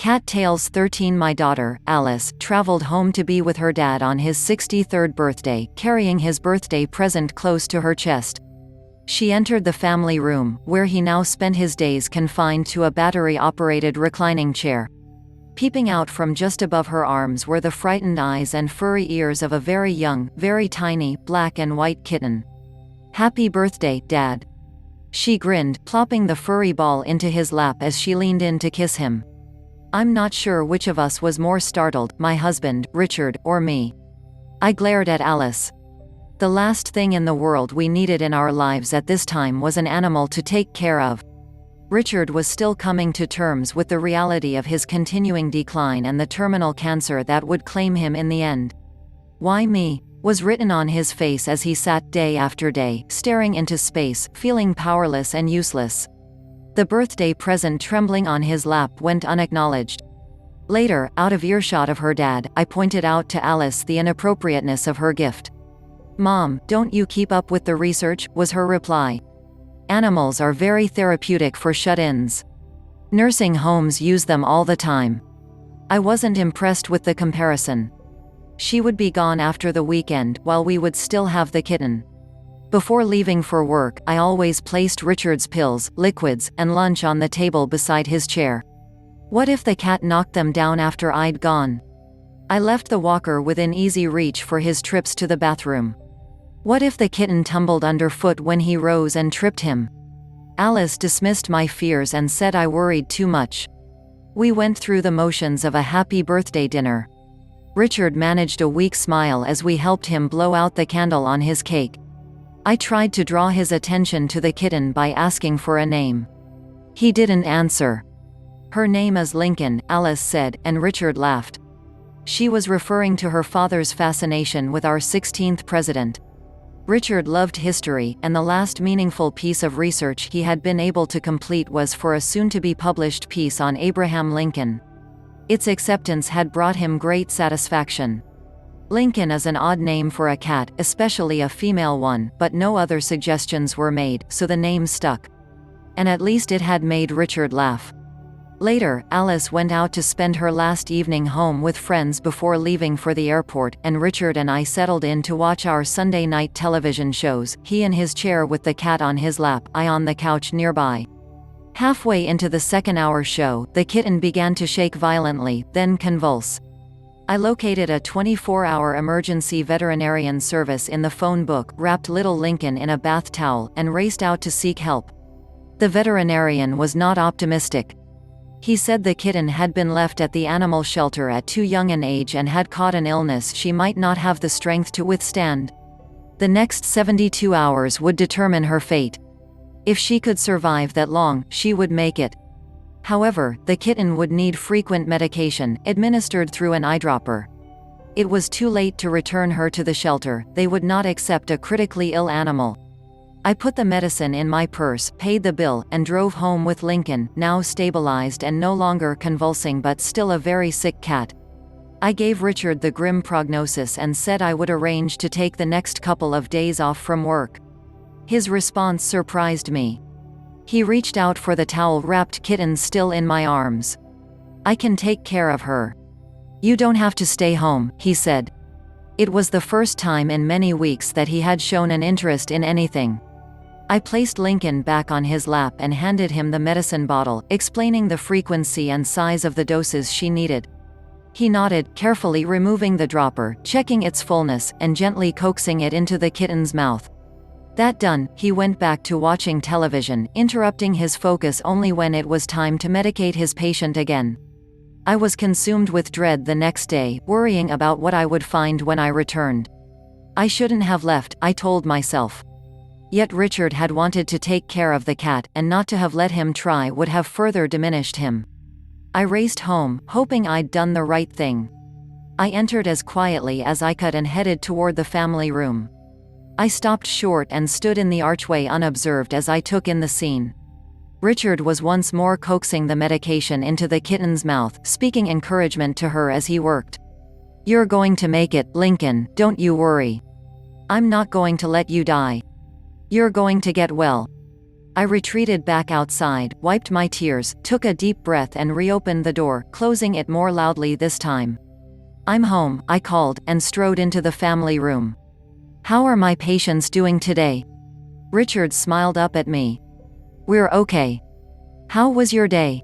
Cat Tales 13. My daughter, Alice, traveled home to be with her dad on his 63rd birthday, carrying his birthday present close to her chest. She entered the family room, where he now spent his days confined to a battery-operated reclining chair. Peeping out from just above her arms were the frightened eyes and furry ears of a very young, very tiny, black and white kitten. "Happy birthday, Dad." She grinned, plopping the furry ball into his lap as she leaned in to kiss him. I'm not sure which of us was more startled, my husband, Richard, or me. I glared at Alice. The last thing in the world we needed in our lives at this time was an animal to take care of. Richard was still coming to terms with the reality of his continuing decline and the terminal cancer that would claim him in the end. "Why me?" was written on his face as he sat day after day, staring into space, feeling powerless and useless. The birthday present trembling on his lap went unacknowledged. Later, out of earshot of her dad, I pointed out to Alice the inappropriateness of her gift. "Mom, don't you keep up with the research?" was her reply. "Animals are very therapeutic for shut-ins. Nursing homes use them all the time." I wasn't impressed with the comparison. She would be gone after the weekend, while we would still have the kitten. Before leaving for work, I always placed Richard's pills, liquids, and lunch on the table beside his chair. What if the cat knocked them down after I'd gone? I left the walker within easy reach for his trips to the bathroom. What if the kitten tumbled underfoot when he rose and tripped him? Alice dismissed my fears and said I worried too much. We went through the motions of a happy birthday dinner. Richard managed a weak smile as we helped him blow out the candle on his cake. I tried to draw his attention to the kitten by asking for a name. He didn't answer. "Her name is Lincoln," Alice said, and Richard laughed. She was referring to her father's fascination with our 16th president. Richard loved history, and the last meaningful piece of research he had been able to complete was for a soon-to-be-published piece on Abraham Lincoln. Its acceptance had brought him great satisfaction. Lincoln is an odd name for a cat, especially a female one, but no other suggestions were made, so the name stuck. And at least it had made Richard laugh. Later, Alice went out to spend her last evening home with friends before leaving for the airport, and Richard and I settled in to watch our Sunday night television shows, he in his chair with the cat on his lap, I on the couch nearby. Halfway into the second-hour show, the kitten began to shake violently, then convulse. I located a 24-hour emergency veterinarian service in the phone book, wrapped little Lincoln in a bath towel, and raced out to seek help. The veterinarian was not optimistic. He said the kitten had been left at the animal shelter at too young an age and had caught an illness she might not have the strength to withstand. The next 72 hours would determine her fate. If she could survive that long, she would make it. However, the kitten would need frequent medication, administered through an eyedropper. It was too late to return her to the shelter, they would not accept a critically ill animal. I put the medicine in my purse, paid the bill, and drove home with Lincoln, now stabilized and no longer convulsing but still a very sick cat. I gave Richard the grim prognosis and said I would arrange to take the next couple of days off from work. His response surprised me. He reached out for the towel-wrapped kitten still in my arms. "I can take care of her. You don't have to stay home," he said. It was the first time in many weeks that he had shown an interest in anything. I placed Lincoln back on his lap and handed him the medicine bottle, explaining the frequency and size of the doses she needed. He nodded, carefully removing the dropper, checking its fullness, and gently coaxing it into the kitten's mouth. That done, he went back to watching television, interrupting his focus only when it was time to medicate his patient again. I was consumed with dread the next day, worrying about what I would find when I returned. I shouldn't have left, I told myself. Yet Richard had wanted to take care of the cat, and not to have let him try would have further diminished him. I raced home, hoping I'd done the right thing. I entered as quietly as I could and headed toward the family room. I stopped short and stood in the archway unobserved as I took in the scene. Richard was once more coaxing the medication into the kitten's mouth, speaking encouragement to her as he worked. "You're going to make it, Lincoln, don't you worry. I'm not going to let you die. You're going to get well." I retreated back outside, wiped my tears, took a deep breath and reopened the door, closing it more loudly this time. "I'm home," I called, and strode into the family room. "How are my patients doing today?" Richard smiled up at me. "We're okay. How was your day?"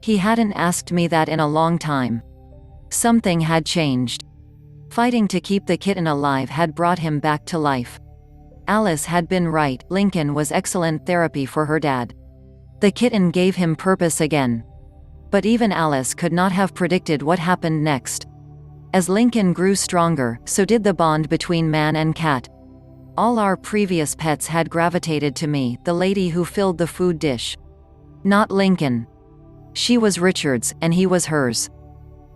He hadn't asked me that in a long time. Something had changed. Fighting to keep the kitten alive had brought him back to life. Alice had been right, Lincoln was excellent therapy for her dad. The kitten gave him purpose again. But even Alice could not have predicted what happened next. As Lincoln grew stronger, so did the bond between man and cat. All our previous pets had gravitated to me, the lady who filled the food dish. Not Lincoln. She was Richard's, and he was hers.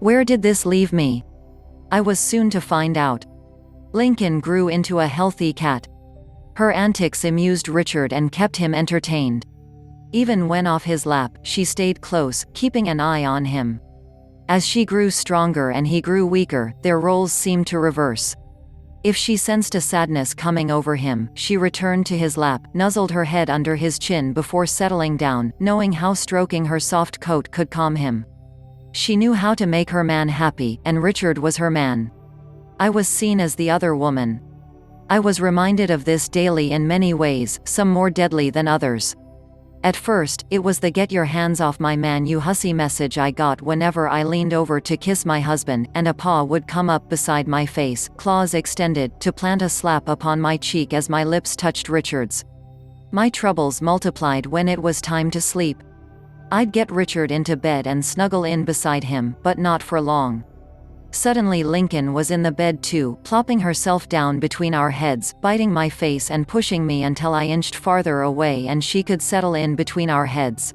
Where did this leave me? I was soon to find out. Lincoln grew into a healthy cat. Her antics amused Richard and kept him entertained. Even when off his lap, she stayed close, keeping an eye on him. As she grew stronger and he grew weaker, their roles seemed to reverse. If she sensed a sadness coming over him, she returned to his lap, nuzzled her head under his chin before settling down, knowing how stroking her soft coat could calm him. She knew how to make her man happy, and Richard was her man. I was seen as the other woman. I was reminded of this daily in many ways, some more deadly than others. At first, it was the "get your hands off my man you hussy" message I got whenever I leaned over to kiss my husband, and a paw would come up beside my face, claws extended, to plant a slap upon my cheek as my lips touched Richard's. My troubles multiplied when it was time to sleep. I'd get Richard into bed and snuggle in beside him, but not for long. Suddenly Lincoln was in the bed too, plopping herself down between our heads, biting my face and pushing me until I inched farther away and she could settle in between our heads.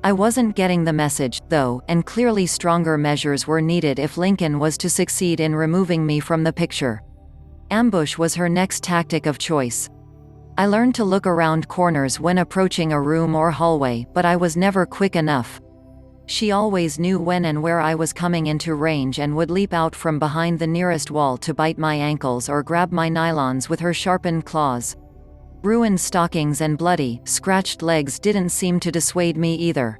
I wasn't getting the message, though, and clearly stronger measures were needed if Lincoln was to succeed in removing me from the picture. Ambush was her next tactic of choice. I learned to look around corners when approaching a room or hallway, but I was never quick enough. She always knew when and where I was coming into range and would leap out from behind the nearest wall to bite my ankles or grab my nylons with her sharpened claws. Ruined stockings and bloody, scratched legs didn't seem to dissuade me either.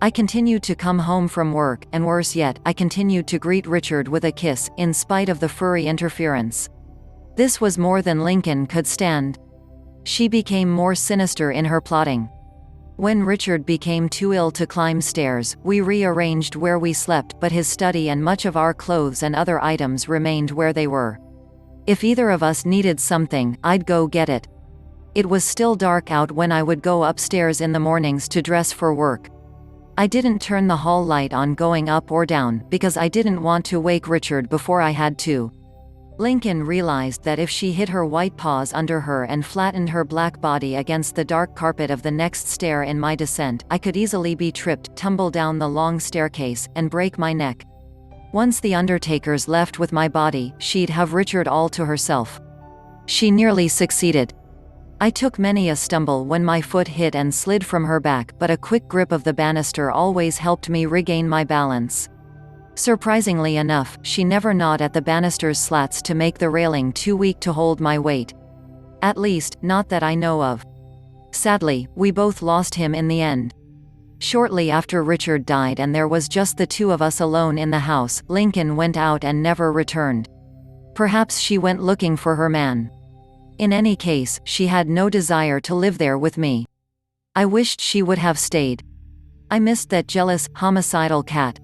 I continued to come home from work, and worse yet, I continued to greet Richard with a kiss, in spite of the furry interference. This was more than Lincoln could stand. She became more sinister in her plotting. When Richard became too ill to climb stairs, we rearranged where we slept, but his study and much of our clothes and other items remained where they were. If either of us needed something, I'd go get it. It was still dark out when I would go upstairs in the mornings to dress for work. I didn't turn the hall light on going up or down, because I didn't want to wake Richard before I had to. Lincoln realized that if she hid her white paws under her and flattened her black body against the dark carpet of the next stair in my descent, I could easily be tripped, tumble down the long staircase, and break my neck. Once the undertakers left with my body, she'd have Richard all to herself. She nearly succeeded. I took many a stumble when my foot hit and slid from her back, but a quick grip of the banister always helped me regain my balance. Surprisingly enough, she never gnawed at the banister's slats to make the railing too weak to hold my weight. At least, not that I know of. Sadly, we both lost him in the end. Shortly after Richard died and there was just the two of us alone in the house, Lincoln went out and never returned. Perhaps she went looking for her man. In any case, she had no desire to live there with me. I wished she would have stayed. I missed that jealous, homicidal cat.